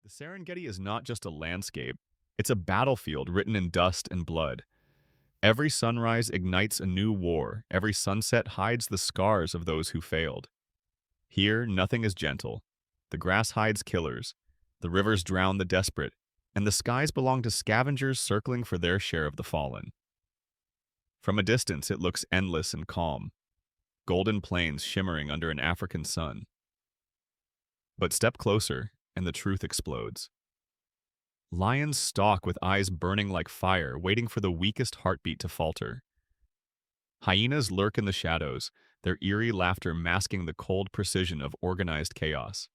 The Serengeti is not just a landscape, it's a battlefield written in dust and blood. Every sunrise ignites a new war, every sunset hides the scars of those who failed. Here, nothing is gentle. The grass hides killers, the rivers drown the desperate, and the skies belong to scavengers circling for their share of the fallen. From a distance, it looks endless and calm, golden plains shimmering under an African sun. But step closer, and the truth explodes. Lions stalk with eyes burning like fire, waiting for the weakest heartbeat to falter. Hyenas lurk in the shadows, their eerie laughter masking the cold precision of organized chaos.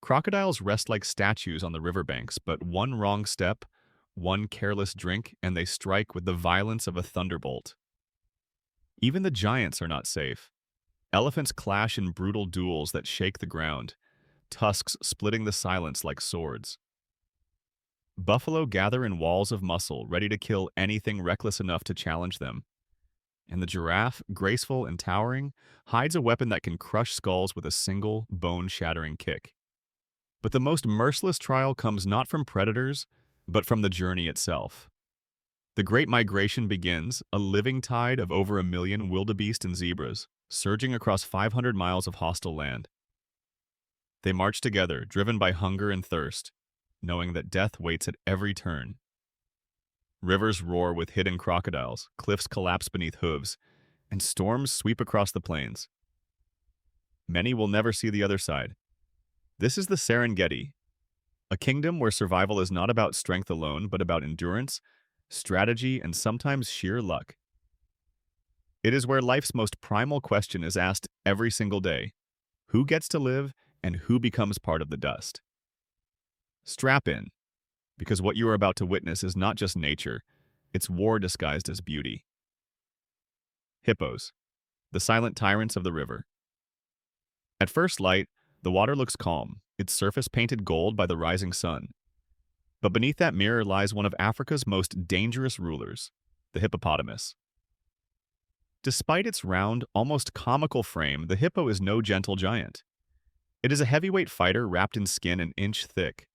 Crocodiles rest like statues on the riverbanks, but one wrong step, one careless drink, and they strike with the violence of a thunderbolt. Even the giants are not safe. Elephants clash in brutal duels that shake the ground, tusks splitting the silence like swords. Buffalo gather in walls of muscle, ready to kill anything reckless enough to challenge them. And the giraffe, graceful and towering, hides a weapon that can crush skulls with a single, bone-shattering kick. But the most merciless trial comes not from predators, but from the journey itself. The Great Migration begins, a living tide of over 1 million wildebeest and zebras, surging across 500 miles of hostile land. They march together, driven by hunger and thirst, knowing that death waits at every turn. Rivers roar with hidden crocodiles, cliffs collapse beneath hooves, and storms sweep across the plains. Many will never see the other side. This is the Serengeti, a kingdom where survival is not about strength alone, but about endurance, strategy, and sometimes sheer luck. It is where life's most primal question is asked every single day: who gets to live and who becomes part of the dust? Strap in, because what you are about to witness is not just nature, it's war disguised as beauty. Hippos, the silent tyrants of the river. At first light, the water looks calm, its surface painted gold by the rising sun. But beneath that mirror lies one of Africa's most dangerous rulers, the hippopotamus. Despite its round, almost comical frame, the hippo is no gentle giant. It is a heavyweight fighter wrapped in skin an inch thick,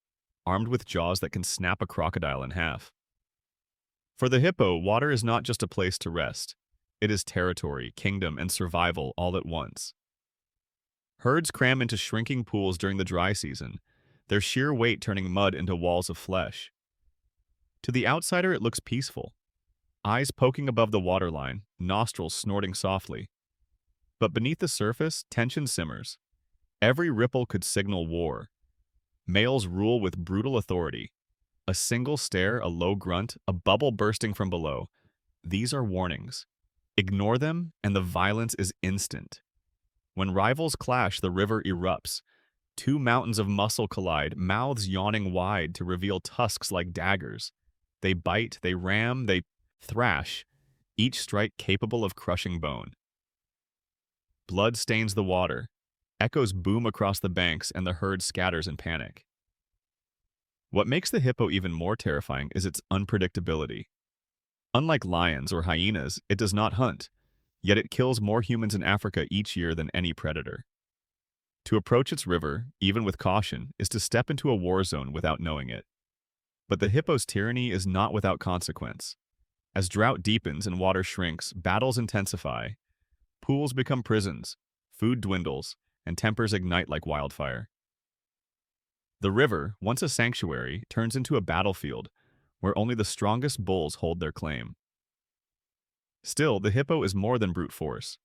armed with jaws that can snap a crocodile in half. For the hippo, water is not just a place to rest. It is territory, kingdom, and survival all at once. Herds cram into shrinking pools during the dry season, their sheer weight turning mud into walls of flesh. To the outsider, it looks peaceful. Eyes poking above the waterline, nostrils snorting softly. But beneath the surface, tension simmers. Every ripple could signal war. Males rule with brutal authority. A single stare, a low grunt, a bubble bursting from below. These are warnings. Ignore them, and the violence is instant. When rivals clash, the river erupts. Two mountains of muscle collide, mouths yawning wide to reveal tusks like daggers. They bite, they ram, they thrash, each strike capable of crushing bone. Blood stains the water. Echoes boom across the banks, and the herd scatters in panic. What makes the hippo even more terrifying is its unpredictability. Unlike lions or hyenas, it does not hunt, yet it kills more humans in Africa each year than any predator. To approach its river, even with caution, is to step into a war zone without knowing it. But the hippo's tyranny is not without consequence. As drought deepens and water shrinks, battles intensify. Pools become prisons, food dwindles, and tempers ignite like wildfire. The river, once a sanctuary, turns into a battlefield where only the strongest bulls hold their claim. Still, the hippo is more than brute force.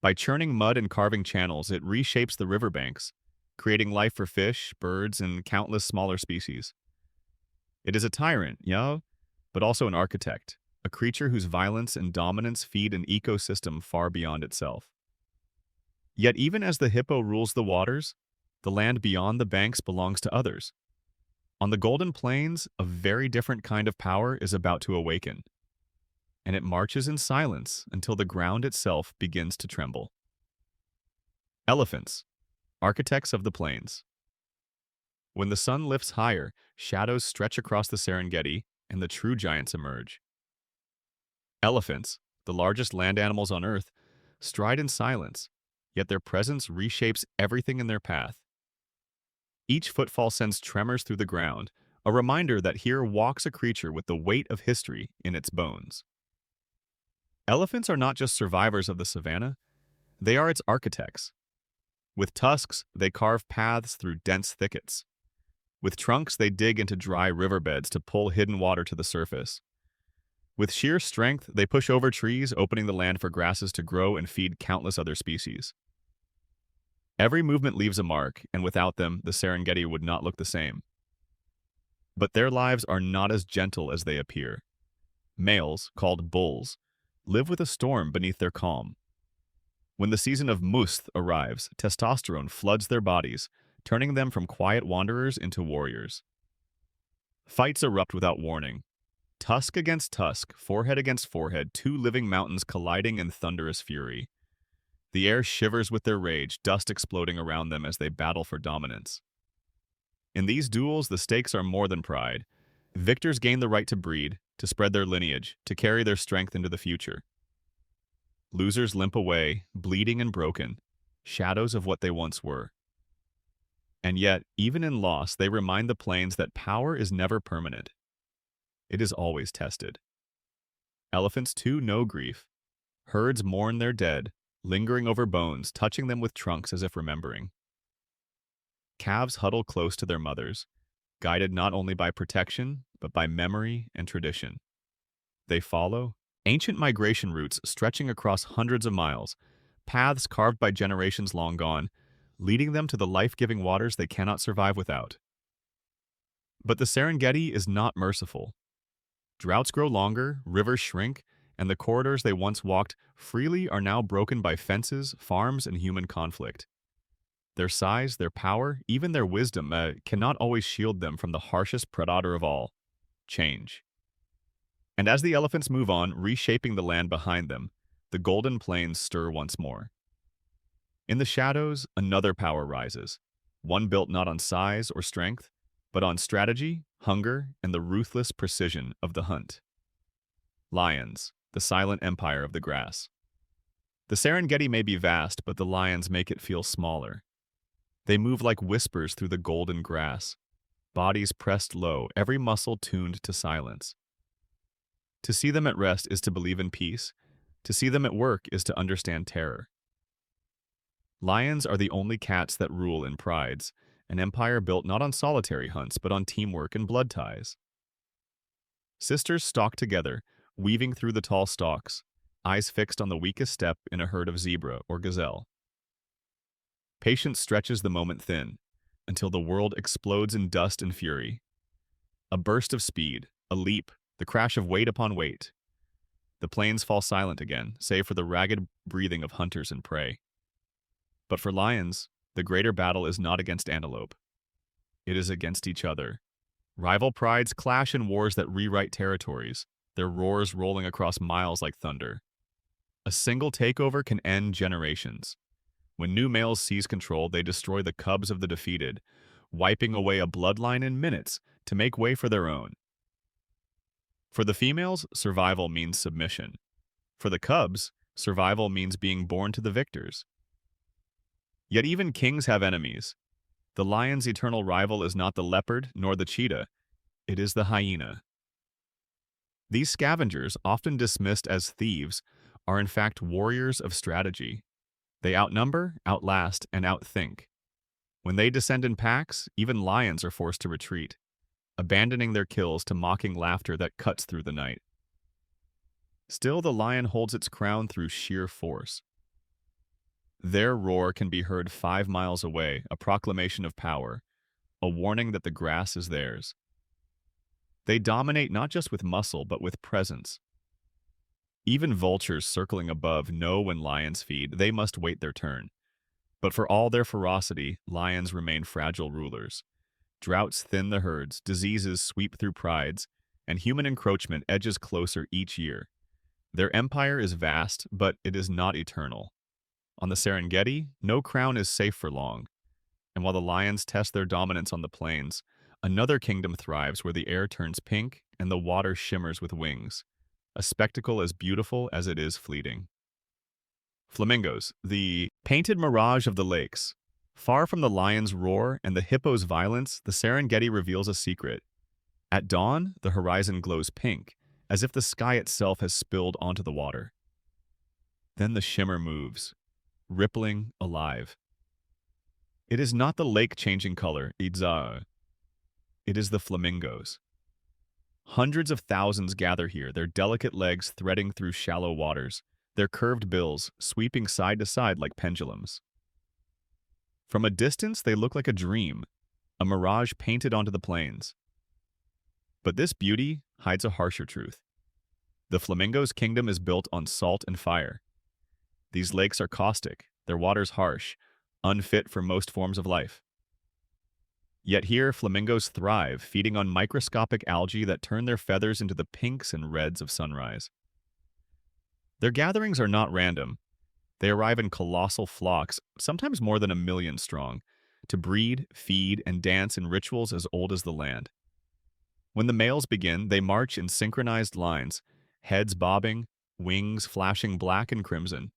By churning mud and carving channels, it reshapes the riverbanks, creating life for fish, birds, and countless smaller species. It is a tyrant, yeah, but also an architect, a creature whose violence and dominance feed an ecosystem far beyond itself. Yet even as the hippo rules the waters, the land beyond the banks belongs to others. On the Golden Plains, a very different kind of power is about to awaken, and it marches in silence until the ground itself begins to tremble. Elephants, architects of the plains. When the sun lifts higher, shadows stretch across the Serengeti, and the true giants emerge. Elephants, the largest land animals on Earth, stride in silence, yet their presence reshapes everything in their path. Each footfall sends tremors through the ground, a reminder that here walks a creature with the weight of history in its bones. Elephants are not just survivors of the savanna, they are its architects. With tusks, they carve paths through dense thickets. With trunks, they dig into dry riverbeds to pull hidden water to the surface. With sheer strength, they push over trees, opening the land for grasses to grow and feed countless other species. Every movement leaves a mark, and without them, the Serengeti would not look the same. But their lives are not as gentle as they appear. Males, called bulls, live with a storm beneath their calm. When the season of must arrives, testosterone floods their bodies, turning them from quiet wanderers into warriors. Fights erupt without warning. Tusk against tusk, forehead against forehead, two living mountains colliding in thunderous fury. The air shivers with their rage, dust exploding around them as they battle for dominance. In these duels, the stakes are more than pride. Victors gain the right to breed, to spread their lineage, to carry their strength into the future. Losers limp away, bleeding and broken, shadows of what they once were. And yet, even in loss, they remind the plains that power is never permanent. It is always tested. Elephants, too, know grief. Herds mourn their dead, lingering over bones, touching them with trunks as if remembering. Calves huddle close to their mothers, guided not only by protection, but by memory and tradition. They follow ancient migration routes stretching across hundreds of miles, paths carved by generations long gone, leading them to the life-giving waters they cannot survive without. But the Serengeti is not merciful. Droughts grow longer, rivers shrink, and the corridors they once walked freely are now broken by fences, farms, and human conflict. Their size, their power, even their wisdom cannot always shield them from the harshest predator of all, change. And as the elephants move on, reshaping the land behind them, the golden plains stir once more. In the shadows, another power rises, one built not on size or strength, but on strategy, hunger, and the ruthless precision of the hunt. Lions, the silent empire of the grass. The Serengeti may be vast, but the lions make it feel smaller. They move like whispers through the golden grass, bodies pressed low, every muscle tuned to silence. To see them at rest is to believe in peace. To see them at work is to understand terror. Lions are the only cats that rule in prides, an empire built not on solitary hunts, but on teamwork and blood ties. Sisters stalk together, weaving through the tall stalks, eyes fixed on the weakest step in a herd of zebra or gazelle. Patience stretches the moment thin, until the world explodes in dust and fury. A burst of speed, a leap, the crash of weight upon weight. The plains fall silent again, save for the ragged breathing of hunters and prey. But for lions, the greater battle is not against antelope. It is against each other. Rival prides clash in wars that rewrite territories, their roars rolling across miles like thunder. A single takeover can end generations. When new males seize control, they destroy the cubs of the defeated, wiping away a bloodline in minutes to make way for their own. For the females, survival means submission. For the cubs, survival means being born to the victors. Yet even kings have enemies. The lion's eternal rival is not the leopard nor the cheetah, it is the hyena. These scavengers, often dismissed as thieves, are in fact warriors of strategy. They outnumber, outlast, and outthink. When they descend in packs, even lions are forced to retreat, abandoning their kills to mocking laughter that cuts through the night. Still, the lion holds its crown through sheer force. Their roar can be heard 5 miles away, a proclamation of power, a warning that the grass is theirs. They dominate not just with muscle, but with presence. Even vultures circling above know when lions feed, they must wait their turn. But for all their ferocity, lions remain fragile rulers. Droughts thin the herds, diseases sweep through prides, and human encroachment edges closer each year. Their empire is vast, but it is not eternal. On the Serengeti, no crown is safe for long. And while the lions test their dominance on the plains, another kingdom thrives where the air turns pink and the water shimmers with wings, a spectacle as beautiful as it is fleeting. Flamingos, the painted mirage of the lakes, Far from the lion's roar and the hippo's violence, the Serengeti reveals a secret. At dawn, the horizon glows pink, as if the sky itself has spilled onto the water. Then the shimmer moves, rippling, alive. It is not the lake changing color, Idza. It is the flamingos. Hundreds of thousands gather here, their delicate legs threading through shallow waters, their curved bills sweeping side to side like pendulums. From a distance, they look like a dream, a mirage painted onto the plains. But this beauty hides a harsher truth. The flamingo's kingdom is built on salt and fire. These lakes are caustic, their waters harsh, unfit for most forms of life. Yet here, flamingos thrive, feeding on microscopic algae that turn their feathers into the pinks and reds of sunrise. Their gatherings are not random. They arrive in colossal flocks, sometimes more than 1 million strong, to breed, feed, and dance in rituals as old as the land. When the males begin, they march in synchronized lines, heads bobbing, wings flashing black and crimson.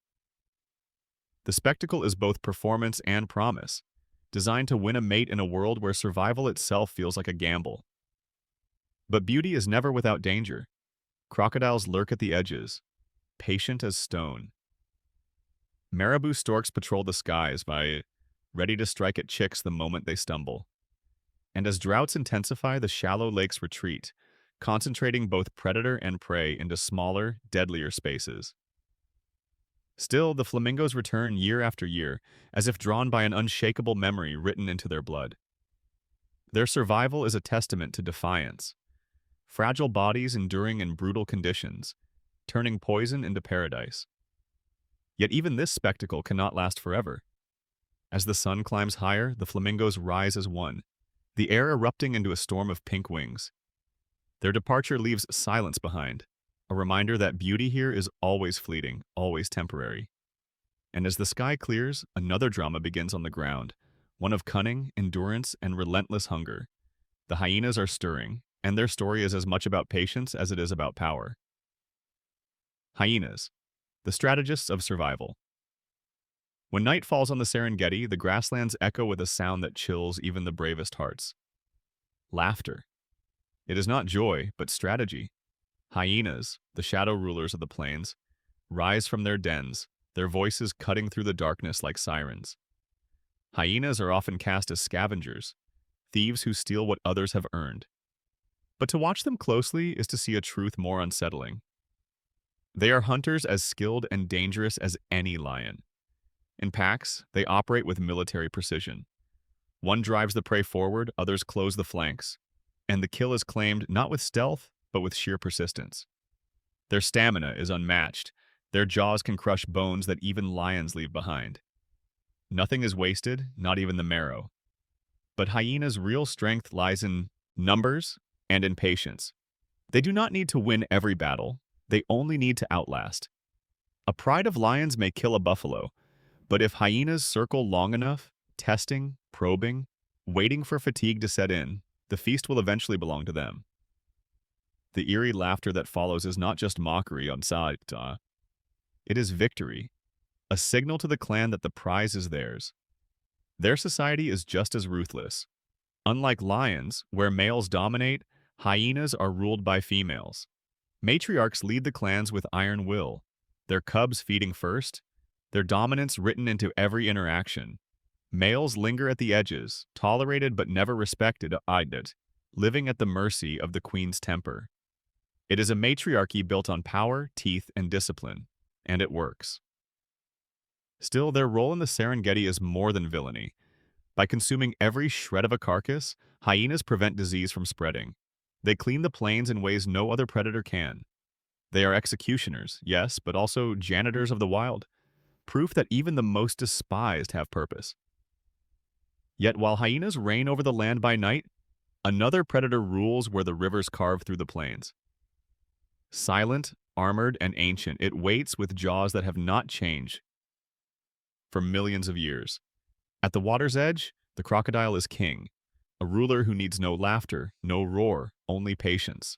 The spectacle is both performance and promise, designed to win a mate in a world where survival itself feels like a gamble. But beauty is never without danger. Crocodiles lurk at the edges, patient as stone. Marabou storks patrol the skies ready to strike at chicks the moment they stumble. And as droughts intensify, the shallow lakes retreat, concentrating both predator and prey into smaller, deadlier spaces. Still, the flamingos return year after year, as if drawn by an unshakable memory written into their blood. Their survival is a testament to defiance, fragile bodies enduring in brutal conditions, turning poison into paradise. Yet even this spectacle cannot last forever. As the sun climbs higher, the flamingos rise as one, the air erupting into a storm of pink wings. Their departure leaves silence behind, a reminder that beauty here is always fleeting, always temporary. And as the sky clears, another drama begins on the ground, one of cunning, endurance, and relentless hunger. The hyenas are stirring, and their story is as much about patience as it is about power. Hyenas, the strategists of survival. When night falls on the Serengeti, the grasslands echo with a sound that chills even the bravest hearts. Laughter. It is not joy, but strategy. Hyenas, the shadow rulers of the plains, rise from their dens, their voices cutting through the darkness like sirens. Hyenas are often cast as scavengers, thieves who steal what others have earned. But to watch them closely is to see a truth more unsettling. They are hunters as skilled and dangerous as any lion. In packs, they operate with military precision. One drives the prey forward, others close the flanks, and the kill is claimed not with stealth, but with sheer persistence. Their stamina is unmatched. Their jaws can crush bones that even lions leave behind. Nothing is wasted, not even the marrow. But hyenas' real strength lies in numbers and in patience. They do not need to win every battle. They only need to outlast. A pride of lions may kill a buffalo, but if hyenas circle long enough, testing, probing, waiting for fatigue to set in, the feast will eventually belong to them. The eerie laughter that follows is not just mockery on Saita. It is victory, a signal to the clan that the prize is theirs. Their society is just as ruthless. Unlike lions, where males dominate, hyenas are ruled by females. Matriarchs lead the clans with iron will, their cubs feeding first, their dominance written into every interaction. Males linger at the edges, tolerated but never respected, living at the mercy of the queen's temper. It is a matriarchy built on power, teeth, and discipline, and it works. Still, their role in the Serengeti is more than villainy. By consuming every shred of a carcass, hyenas prevent disease from spreading. They clean the plains in ways no other predator can. They are executioners, yes, but also janitors of the wild, proof that even the most despised have purpose. Yet while hyenas reign over the land by night, another predator rules where the rivers carve through the plains. Silent, armored, and ancient, it waits with jaws that have not changed for millions of years. At the water's edge, the crocodile is king, a ruler who needs no laughter, no roar, only patience.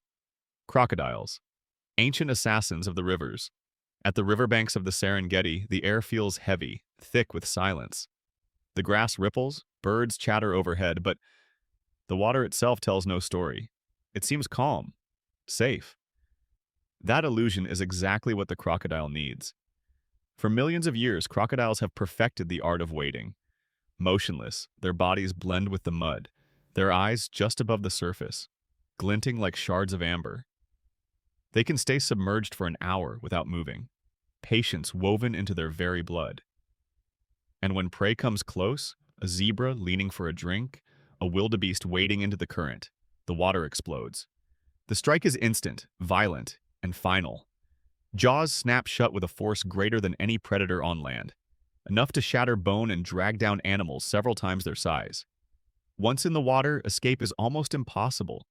Crocodiles, ancient assassins of the rivers. At the riverbanks of the Serengeti, the air feels heavy, thick with silence. The grass ripples, birds chatter overhead, but the water itself tells no story. It seems calm, safe. That illusion is exactly what the crocodile needs. For millions of years, crocodiles have perfected the art of waiting. Motionless, their bodies blend with the mud, their eyes just above the surface, glinting like shards of amber. They can stay submerged for an hour without moving, patience woven into their very blood. And when prey comes close, a zebra leaning for a drink, a wildebeest wading into the current, the water explodes. The strike is instant, violent, and final. Jaws snap shut with a force greater than any predator on land, enough to shatter bone and drag down animals several times their size. Once in the water, escape is almost impossible.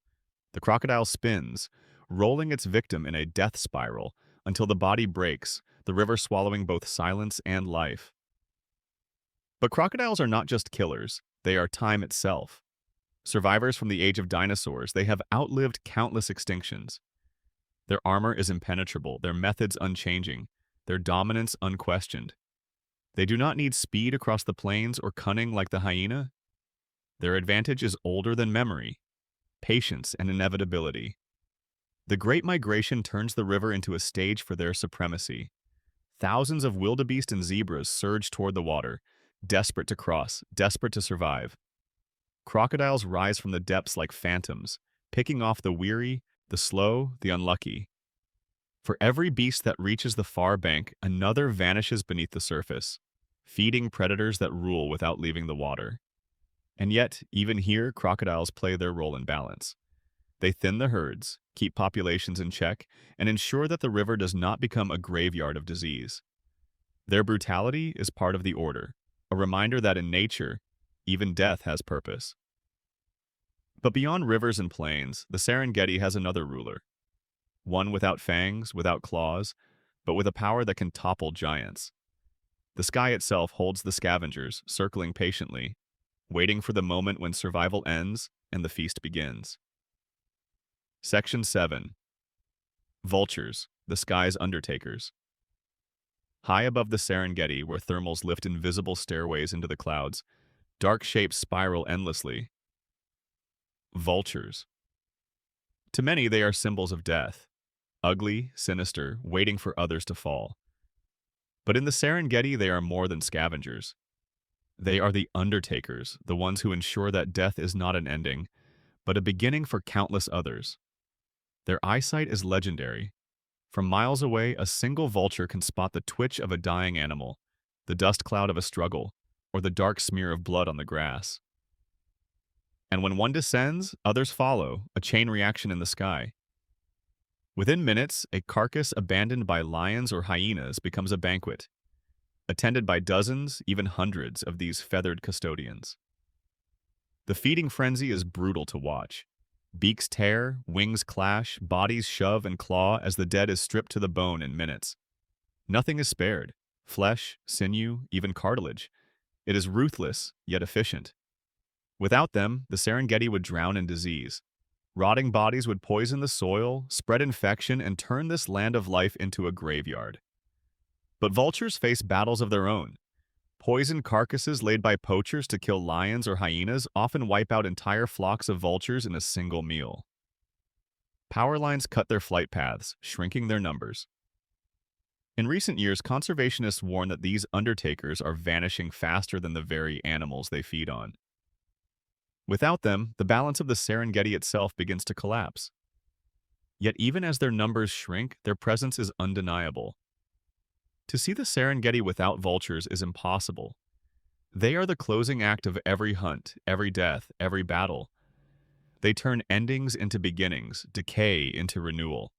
The crocodile spins, rolling its victim in a death spiral until the body breaks, the river swallowing both silence and life. But crocodiles are not just killers, they are time itself. Survivors from the age of dinosaurs, they have outlived countless extinctions. Their armor is impenetrable, their methods unchanging, their dominance unquestioned. They do not need speed across the plains or cunning like the hyena. Their advantage is older than memory, patience and inevitability. The Great Migration turns the river into a stage for their supremacy. Thousands of wildebeest and zebras surge toward the water, desperate to cross, desperate to survive. Crocodiles rise from the depths like phantoms, picking off the weary, the slow, the unlucky. For every beast that reaches the far bank, another vanishes beneath the surface, feeding predators that rule without leaving the water. And yet, even here, crocodiles play their role in balance. They thin the herds, keep populations in check, and ensure that the river does not become a graveyard of disease. Their brutality is part of the order, a reminder that in nature, even death has purpose. But beyond rivers and plains, the Serengeti has another ruler. One without fangs, without claws, but with a power that can topple giants. The sky itself holds the scavengers, circling patiently, waiting for the moment when survival ends and the feast begins. Section 7. Vultures, the sky's undertakers. High above the Serengeti, where thermals lift invisible stairways into the clouds, dark shapes spiral endlessly. Vultures. To many, they are symbols of death, ugly, sinister, waiting for others to fall. But in the Serengeti, they are more than scavengers. They are the undertakers, the ones who ensure that death is not an ending, but a beginning for countless others. Their eyesight is legendary. From miles away, a single vulture can spot the twitch of a dying animal, the dust cloud of a struggle, or the dark smear of blood on the grass. And when one descends, others follow, a chain reaction in the sky. Within minutes, a carcass abandoned by lions or hyenas becomes a banquet, attended by dozens, even hundreds of these feathered custodians. The feeding frenzy is brutal to watch. Beaks tear, wings clash, bodies shove and claw as the dead is stripped to the bone in minutes. Nothing is spared. Flesh, sinew, even cartilage. It is ruthless, yet efficient. Without them, the Serengeti would drown in disease. Rotting bodies would poison the soil, spread infection, and turn this land of life into a graveyard. But vultures face battles of their own. Poisoned carcasses laid by poachers to kill lions or hyenas often wipe out entire flocks of vultures in a single meal. Power lines cut their flight paths, shrinking their numbers. In recent years, conservationists warn that these undertakers are vanishing faster than the very animals they feed on. Without them, the balance of the Serengeti itself begins to collapse. Yet even as their numbers shrink, their presence is undeniable. To see the Serengeti without vultures is impossible. They are the closing act of every hunt, every death, every battle. They turn endings into beginnings, decay into renewal.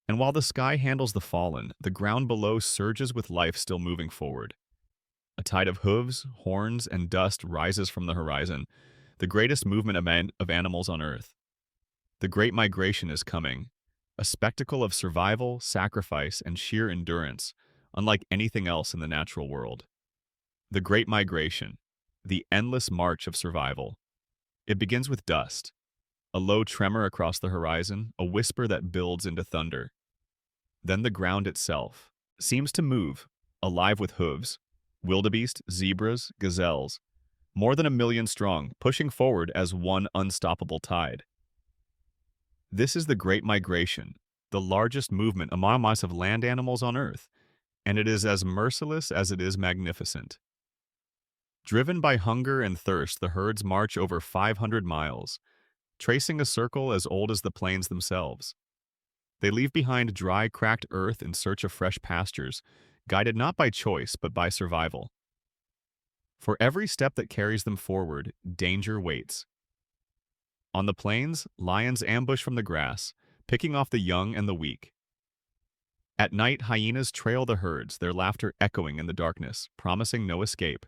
And while the sky handles the fallen, the ground below surges with life still moving forward. A tide of hooves, horns, and dust rises from the horizon, the greatest movement of animals on Earth. The Great Migration is coming, a spectacle of survival, sacrifice, and sheer endurance, unlike anything else in the natural world. The Great Migration, the endless march of survival. It begins with dust, a low tremor across the horizon, a whisper that builds into thunder. Then the ground itself seems to move, alive with hooves, wildebeest, zebras, gazelles. more than 1 million strong, pushing forward as one unstoppable tide. This is the Great Migration, the largest movement among mass of land animals on Earth, and it is as merciless as it is magnificent. Driven by hunger and thirst, the herds march over 500 miles, tracing a circle as old as the plains themselves. They leave behind dry, cracked earth in search of fresh pastures, guided not by choice but by survival. For every step that carries them forward, danger waits. On the plains, lions ambush from the grass, picking off the young and the weak. At night, hyenas trail the herds, their laughter echoing in the darkness, promising no escape.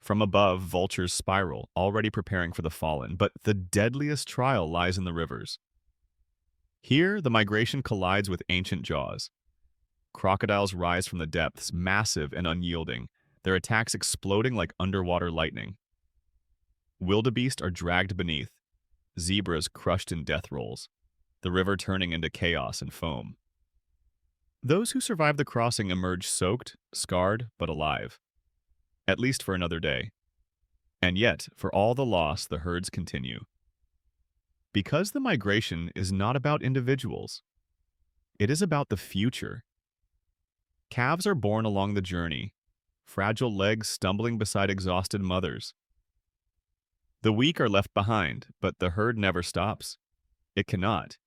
From above, vultures spiral, already preparing for the fallen, but the deadliest trial lies in the rivers. Here, the migration collides with ancient jaws. Crocodiles rise from the depths, massive and unyielding, their attacks exploding like underwater lightning. Wildebeest are dragged beneath, zebras crushed in death rolls, the river turning into chaos and foam. Those who survive the crossing emerge soaked, scarred, but alive, at least for another day. And yet, for all the loss, the herds continue. Because the migration is not about individuals, it is about the future. Calves are born along the journey, fragile legs stumbling beside exhausted mothers. The weak are left behind, but the herd never stops. It cannot.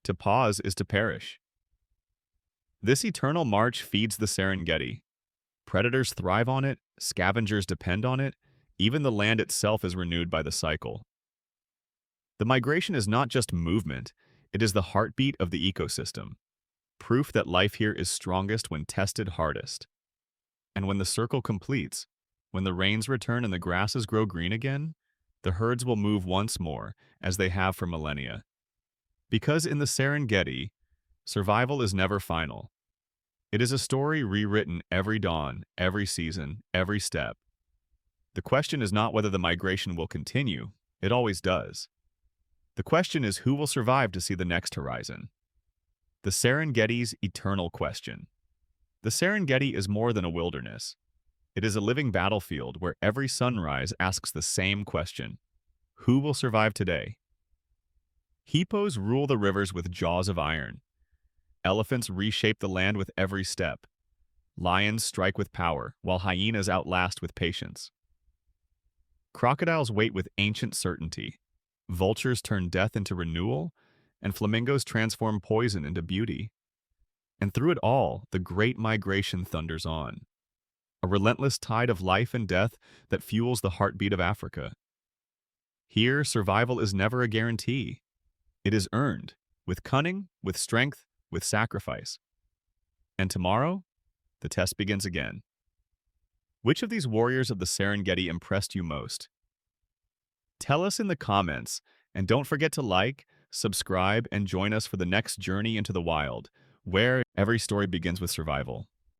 To pause is to perish. This eternal march feeds the Serengeti. Predators thrive on it, scavengers depend on it, even the land itself is renewed by the cycle. The migration is not just movement, it is the heartbeat of the ecosystem, proof that life here is strongest when tested hardest. And when the circle completes, when the rains return and the grasses grow green again, the herds will move once more, as they have for millennia. Because in the Serengeti, survival is never final. It is a story rewritten every dawn, every season, every step. The question is not whether the migration will continue, it always does. The question is who will survive to see the next horizon. The Serengeti's eternal question. The Serengeti is more than a wilderness. It is a living battlefield where every sunrise asks the same question. Who will survive today? Hippos rule the rivers with jaws of iron. Elephants reshape the land with every step. Lions strike with power, while hyenas outlast with patience. Crocodiles wait with ancient certainty. Vultures turn death into renewal, and flamingos transform poison into beauty. And through it all, the Great Migration thunders on. A relentless tide of life and death that fuels the heartbeat of Africa. Here, survival is never a guarantee. It is earned, with cunning, with strength, with sacrifice. And tomorrow, the test begins again. Which of these warriors of the Serengeti impressed you most? Tell us in the comments, and don't forget to like, subscribe, and join us for the next journey into the wild, where every story begins with survival.